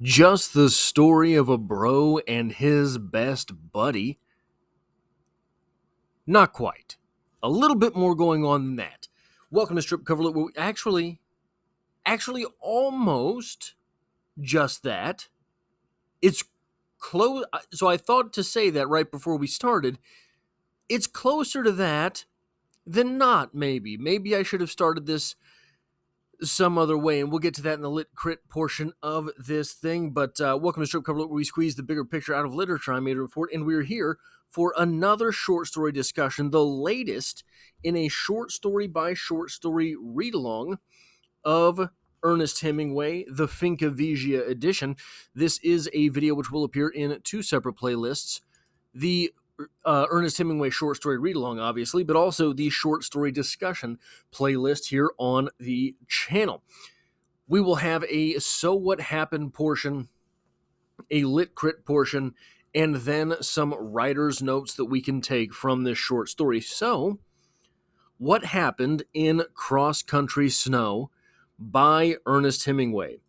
Just the story of a bro and his best buddy? Not quite. A little bit more going on than that. Welcome to Strip Cover Look. Where we actually, almost just that. It's close. So I thought to say that right before we started. It's closer to that than not, maybe. Maybe I should have started this some other way, and we'll get to that in the lit crit portion of this thing. But welcome to Strip Cover Look, where we squeeze the bigger picture out of literature. I'm Adrian Ford, and we're here for another short story discussion, the latest in a short story by short story read along of Ernest Hemingway, the Finca Vigia edition. This is a video which will appear in two separate playlists. The Ernest Hemingway short story read along, obviously, but also the short story discussion playlist here on the channel. We will have a So What Happened portion, a lit crit portion, and then some writer's notes that we can take from this short story. So, what happened in Cross Country Snow by Ernest Hemingway?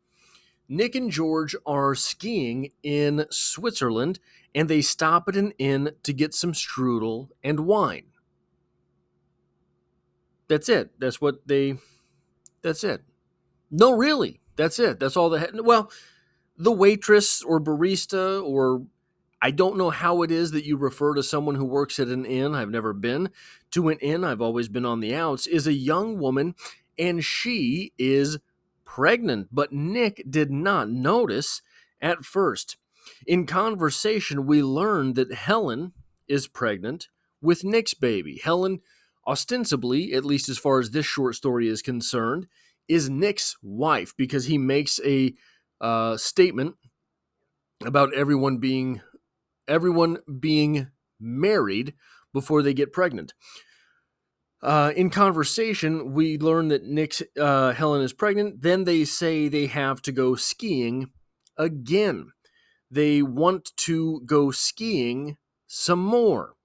Nick and George are skiing in Switzerland, and they stop at an inn to get some strudel and wine. That's it. That's it. No, really. That's it. That's all well, the waitress or barista, or I don't know how it is that you refer to someone who works at an inn. I've never been to an inn. I've always been on the outs. Is a young woman, and she is pregnant, but Nick did not notice at first. In conversation, we learned that Helen is pregnant with Nick's baby. Helen, ostensibly, at least as far as this short story is concerned, is Nick's wife, because he makes a statement about everyone being married before they get pregnant. In conversation, we learn that Nick's Helen is pregnant. Then they say they have to go skiing again. They want to go skiing some more.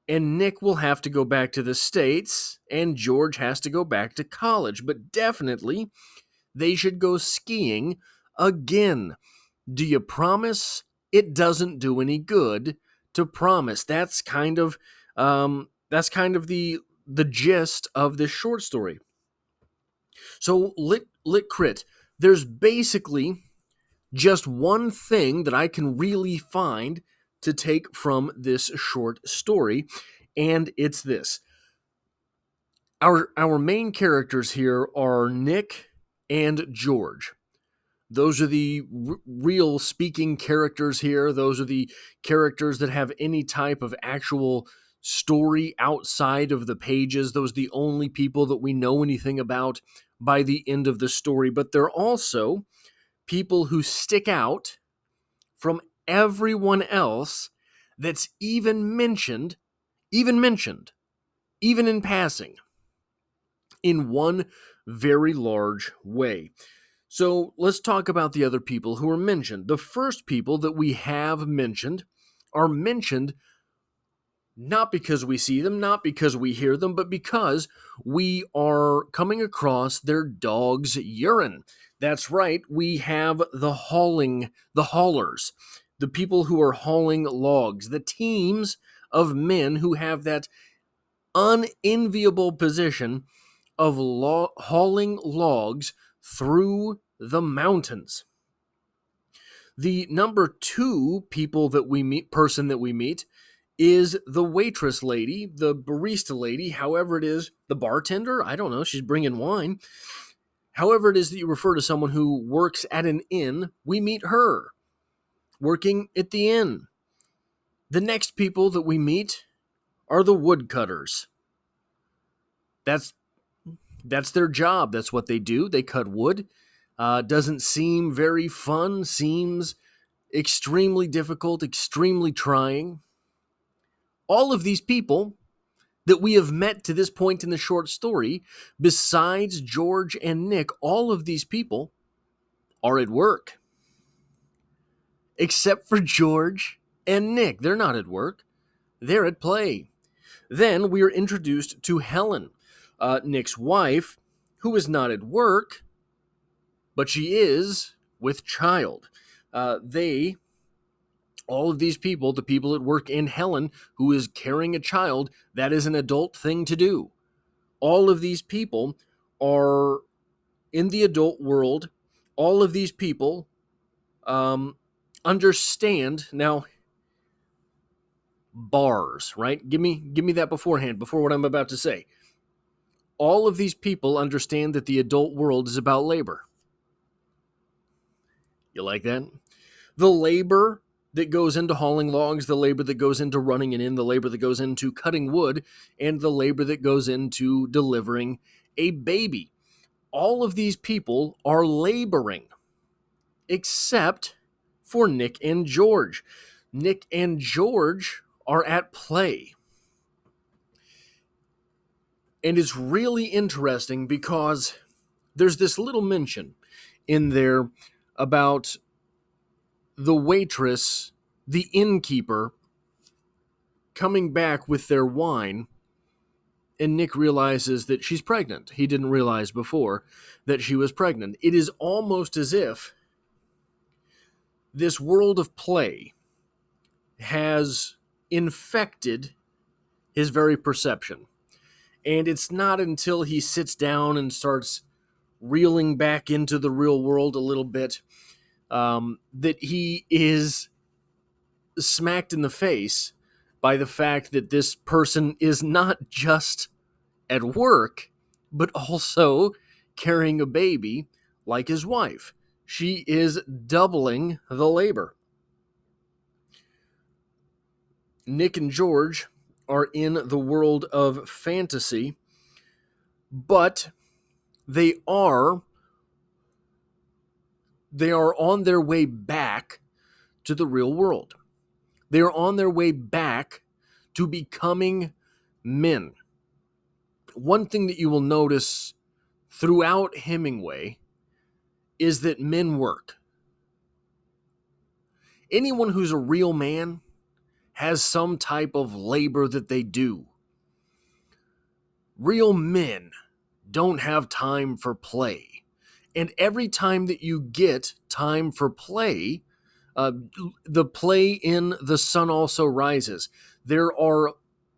And Nick will have to go back to the States, and George has to go back to college. But definitely, they should go skiing again. Do you promise? It doesn't do any good to promise. That's kind of the gist of this short story. So lit crit. There's basically just one thing that I can really find to take from this short story, and it's this. Our main characters here are Nick and George. Those are the real speaking characters here. Those are the characters that have any type of actual story outside of the pages. Those are the only people that we know anything about by the end of the story. But they're also people who stick out from everyone else that's even mentioned, even in passing, in one very large way. So let's talk about the other people who are mentioned. The first people that we have mentioned are mentioned not because we see them, not because we hear them, but because we are coming across their dog's urine. That's right, we have the haulers, the people who are hauling logs, the teams of men who have that unenviable position of hauling logs through the mountains. The number two person that we meet is the waitress lady, the barista lady, however it is, the bartender, I don't know, she's bringing wine. However it is that you refer to someone who works at an inn, we meet her working at the inn. The next people that we meet are the woodcutters. That's their job. That's what they do. They cut wood. Doesn't seem very fun. Seems extremely difficult, extremely trying. All of these people that we have met to this point in the short story, besides George and Nick, all of these people are at work. Except for George and Nick. They're not at work. They're at play. Then we are introduced to Helen, Nick's wife, who is not at work, but she is with child. All of these people, the people that work in Helen, who is carrying a child, that is an adult thing to do. All of these people are in the adult world. All of these people understand now. Bars, right? Give me that beforehand, before what I'm about to say. All of these people understand that the adult world is about labor. You like that? The labor that goes into hauling logs, the labor that goes into running it in, the labor that goes into cutting wood, and the labor that goes into delivering a baby. All of these people are laboring, except for Nick and George. Nick and George are at play. And it's really interesting because there's this little mention in there about the waitress, the innkeeper, coming back with their wine, and Nick realizes that she's pregnant. He didn't realize before that she was pregnant. It is almost as if this world of play has infected his very perception. And it's not until he sits down and starts reeling back into the real world a little bit that he is smacked in the face by the fact that this person is not just at work, but also carrying a baby like his wife. She is doubling the labor. Nick and George are in the world of fantasy, but they are on their way back to the real world. They are on their way back to becoming men. One thing that you will notice throughout Hemingway is that men work. Anyone who's a real man has some type of labor that they do. Real men don't have time for play. And every time that you get time for play, the play in The Sun Also Rises, there are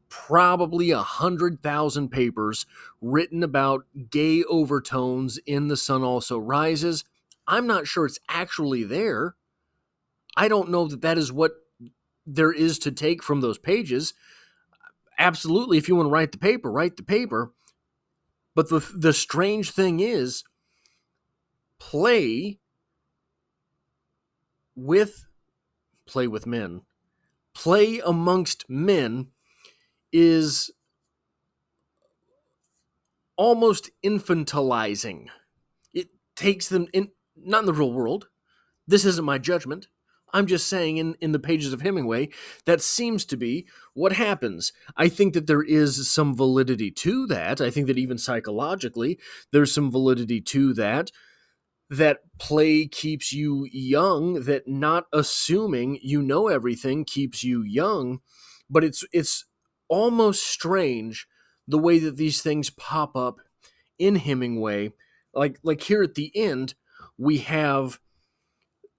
probably 100,000 papers written about gay overtones in The Sun Also Rises. I'm not sure it's actually there. I don't know that that is what there is to take from those pages. Absolutely, if you want to write the paper, write the paper. But the strange thing is, play with men, play amongst men is almost infantilizing. It takes them in, not in the real world. This isn't my judgment. I'm just saying in the pages of Hemingway, that seems to be what happens. I think that there is some validity to that. I think that even psychologically, there's some validity to that. That play keeps you young, that not assuming you know everything keeps you young. But it's almost strange the way that these things pop up in Hemingway. Like here at the end, we have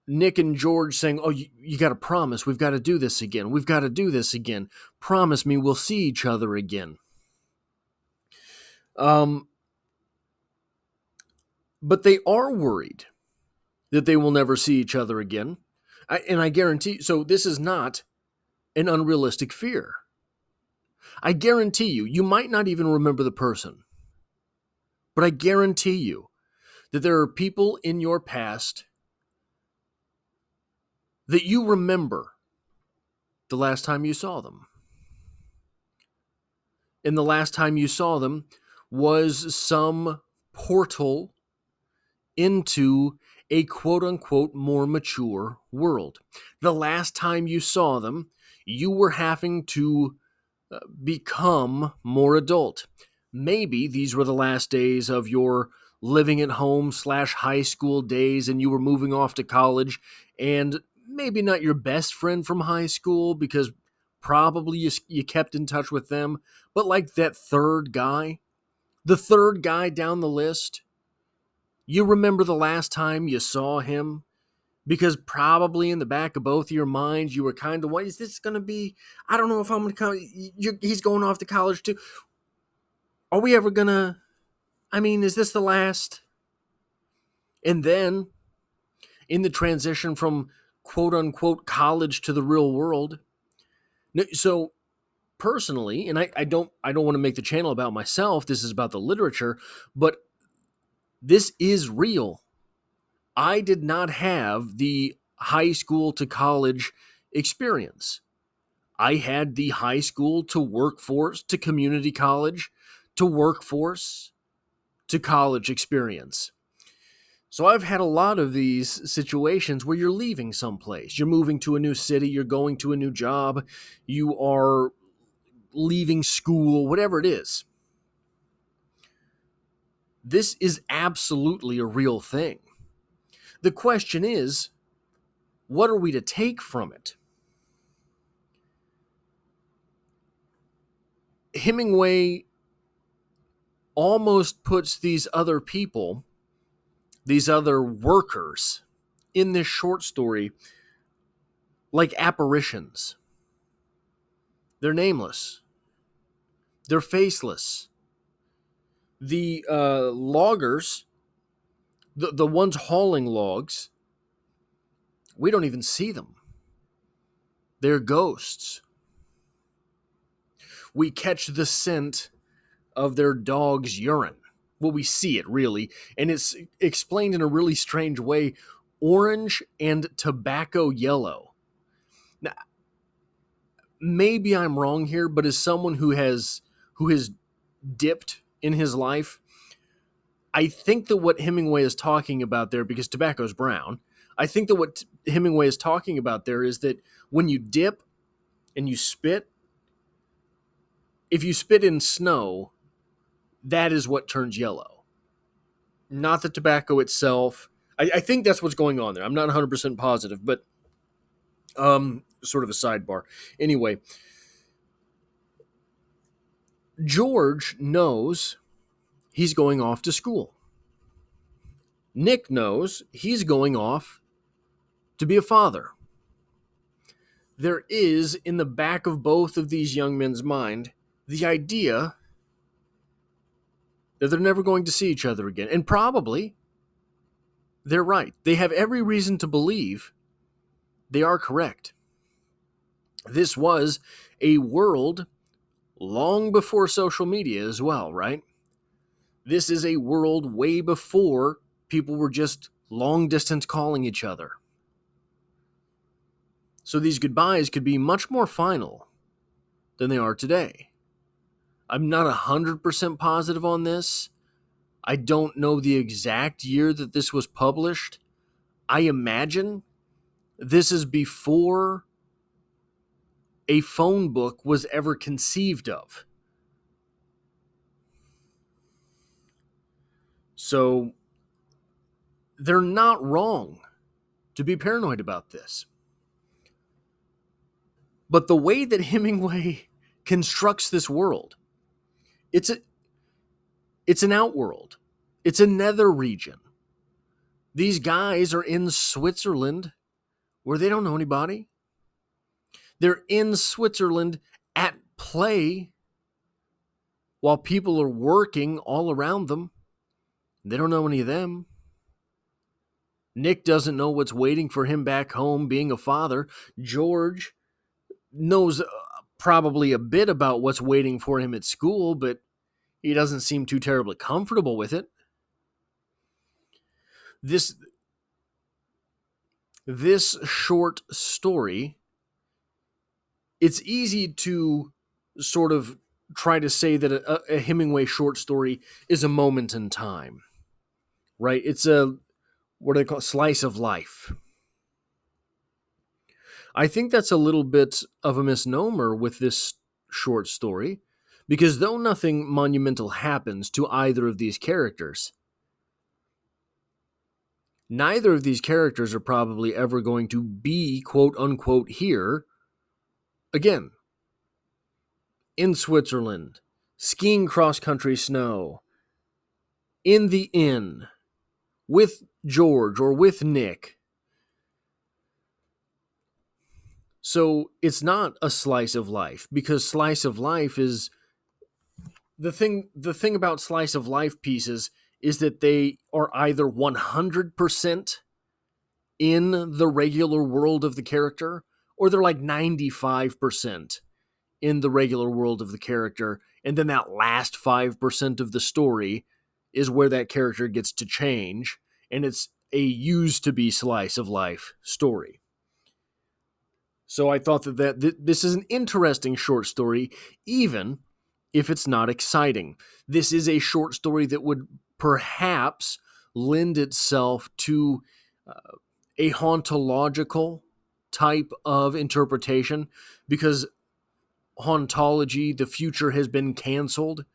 Nick and George saying, "Oh, you got to promise. We've got to do this again. We've got to do this again. Promise me we'll see each other again." But they are worried that they will never see each other again. And I guarantee, so this is not an unrealistic fear. I guarantee you, you might not even remember the person, but I guarantee you that there are people in your past that you remember the last time you saw them. And the last time you saw them was some portal into a quote-unquote more mature world. The last time you saw them, you were having to become more adult. Maybe these were the last days of your living at home / high school days, and you were moving off to college, and maybe not your best friend from high school, because probably you kept in touch with them, but like that third guy, the third guy down the list, you remember the last time you saw him, Because probably in the back of both of your minds, you were kind of, what is this going to be? I don't know if I'm going to come. He's going off to college too. Are we ever going to, I mean, is this the last? And then in the transition from quote unquote college to the real world. So personally, and I don't want to make the channel about myself. This is about the literature, but this is real. I did not have the high school to college experience. I had the high school to workforce to community college to workforce to college experience. So I've had a lot of these situations where you're leaving someplace. You're moving to a new city, you're going to a new job, you are leaving school, whatever it is. This is absolutely a real thing. The question is, what are we to take from it? Hemingway almost puts these other people, these other workers in this short story like apparitions. They're nameless. They're faceless. The loggers, the ones hauling logs, we don't even see them. They're ghosts. We catch the scent of their dog's urine. Well, we see it, really, and it's explained in a really strange way. Orange and tobacco yellow. Now, maybe I'm wrong here, but as someone who has dipped in his life, I think that what Hemingway is talking about there, because tobacco's brown, I think that what Hemingway is talking about there is that when you dip and you spit, if you spit in snow, that is what turns yellow. Not the tobacco itself. I think that's what's going on there. I'm not 100% positive, but sort of a sidebar. Anyway, George knows he's going off to school. Nick knows he's going off to be a father. There is, in the back of both of these young men's mind, the idea that they're never going to see each other again. And probably they're right. They have every reason to believe they are correct. This was a world long before social media as well, right? This is a world way before people were just long distance calling each other. So these goodbyes could be much more final than they are today. I'm not 100% positive on this. I don't know the exact year that this was published. I imagine this is before a phone book was ever conceived of. So they're not wrong to be paranoid about this. But the way that Hemingway constructs this world, it's an outworld. It's a nether region. These guys are in Switzerland where they don't know anybody. They're in Switzerland at play while people are working all around them. They don't know any of them. Nick doesn't know what's waiting for him back home being a father. George knows probably a bit about what's waiting for him at school, but he doesn't seem too terribly comfortable with it. This short story, it's easy to sort of try to say that a Hemingway short story is a moment in time, right? It's a, what do they call it? Slice of life. I think that's a little bit of a misnomer with this short story, because though nothing monumental happens to either of these characters, neither of these characters are probably ever going to be, quote unquote, here again. In Switzerland, skiing cross-country snow, in the inn, with George or with Nick, So it's not a slice of life, because slice of life is the thing about slice of life pieces is that they are either 100% in the regular world of the character, or they're like 95% in the regular world of the character, and then that last 5% of the story is where that character gets to change, and it's a used to be slice of life story. So I thought that this is an interesting short story, even if it's not exciting. This is a short story that would perhaps lend itself to a hauntological type of interpretation, because hauntology, the future has been canceled.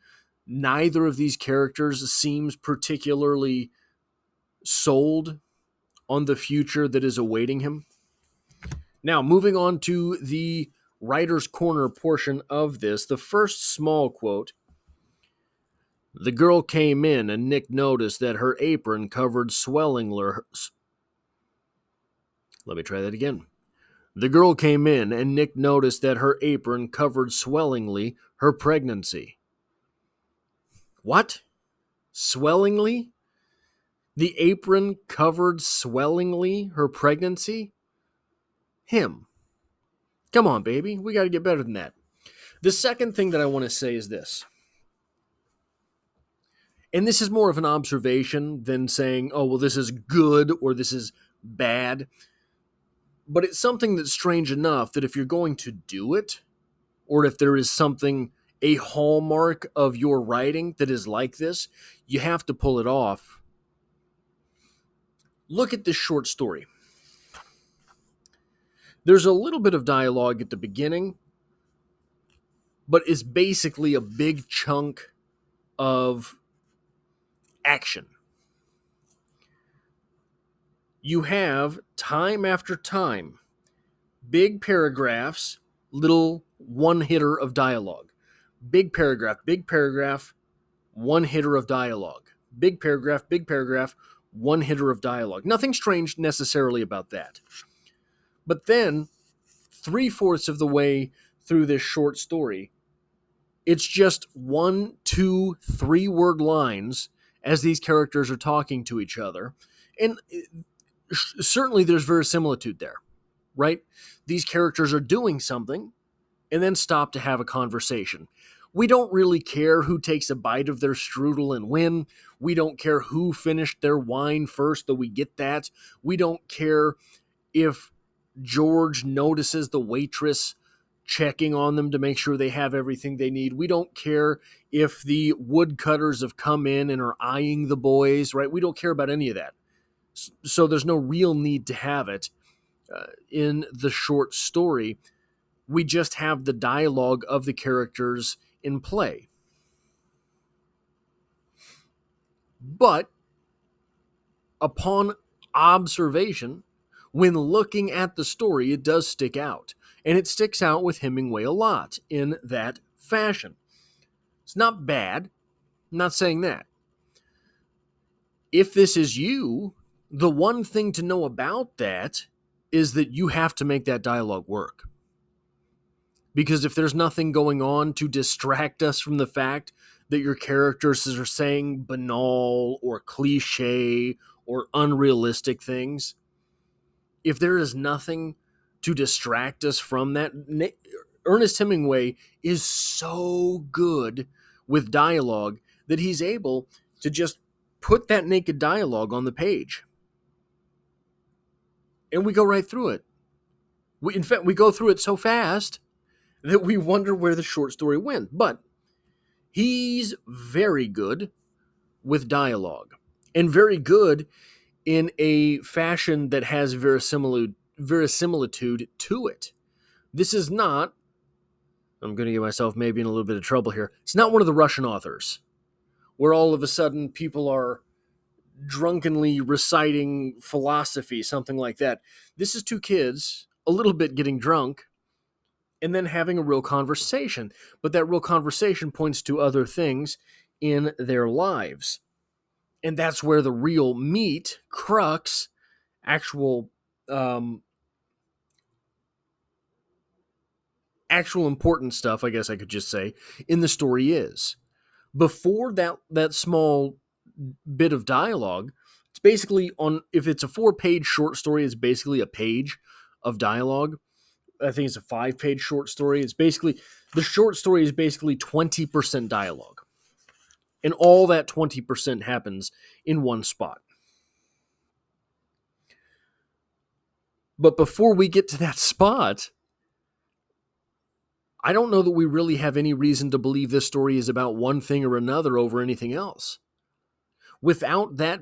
Neither of these characters seems particularly sold on the future that is awaiting him. Now, moving on to the writer's corner portion of this, the first small quote: "The girl came in, and Nick noticed that her apron covered swellingly." Let me try that again. "The girl came in, and Nick noticed that her apron covered swellingly her pregnancy." What? Swellingly? The apron covered swellingly her pregnancy? Him. Come on, baby. We got to get better than that. The second thing that I want to say is this. And this is more of an observation than saying, oh, well, this is good or this is bad. But it's something that's strange enough that if you're going to do it, or if there is something, a hallmark of your writing that is like this, you have to pull it off. Look at this short story. There's a little bit of dialogue at the beginning, but it's basically a big chunk of action. You have, time after time, big paragraphs, little one hitter of dialogue. Big paragraph, one hitter of dialogue. Big paragraph, one hitter of dialogue. Nothing strange necessarily about that. But then, 3/4 of the way through this short story, it's just 1, 2, 3 word lines as these characters are talking to each other. And certainly there's verisimilitude there, right? These characters are doing something and then stop to have a conversation. We don't really care who takes a bite of their strudel and when. We don't care who finished their wine first, though we get that. We don't care if George notices the waitress checking on them to make sure they have everything they need. We don't care if the woodcutters have come in and are eyeing the boys, right? We don't care about any of that. So there's no real need to have it in the short story. We just have the dialogue of the characters in play. But upon observation, when looking at the story, it does stick out. And it sticks out with Hemingway a lot in that fashion. It's not bad. I'm not saying that. If this is you, the one thing to know about that is that you have to make that dialogue work. Because if there's nothing going on to distract us from the fact that your characters are saying banal or cliche or unrealistic things, if there is nothing to distract us from that, Ernest Hemingway is so good with dialogue that he's able to just put that naked dialogue on the page. And we go right through it. In fact, we go through it so fast that we wonder where the short story went. But he's very good with dialogue, and very good in a fashion that has verisimilitude to it. This is not, I'm going to get myself maybe in a little bit of trouble here, it's not one of the Russian authors where all of a sudden people are drunkenly reciting philosophy, something like that. This is two kids a little bit getting drunk and then having a real conversation. But that real conversation points to other things in their lives. And that's where the real meat, crux, actual actual important stuff, I guess I could just say, in the story is. Before that small bit of dialogue, it's basically on, if it's a 4-page short story, it's basically a page of dialogue. I think it's a 5-page short story. It's basically, the short story is basically 20% dialogue. And all that 20% happens in one spot. But before we get to that spot, I don't know that we really have any reason to believe this story is about one thing or another over anything else. Without that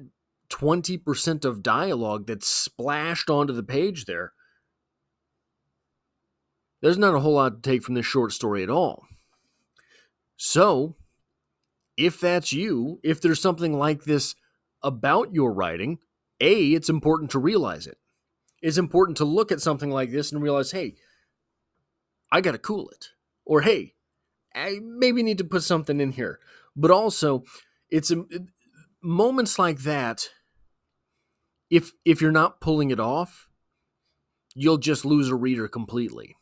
20% of dialogue that's splashed onto the page there's not a whole lot to take from this short story at all. So, if that's you, if there's something like this about your writing, it's important to realize it. It's important to look at something like this and realize, hey, I got to cool it. Or, hey, I maybe need to put something in here. But also, it's moments like that, if you're not pulling it off, you'll just lose a reader completely.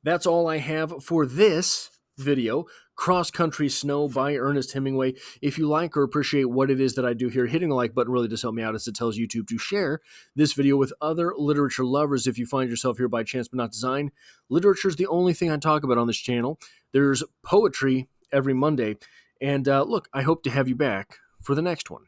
That's all I have for this video, Cross Country Snow by Ernest Hemingway. If you like or appreciate what it is that I do here, hitting the like button really does help me out, as it tells YouTube to share this video with other literature lovers. If you find yourself here by chance but not design, literature is the only thing I talk about on this channel. There's poetry every Monday. And look, I hope to have you back for the next one.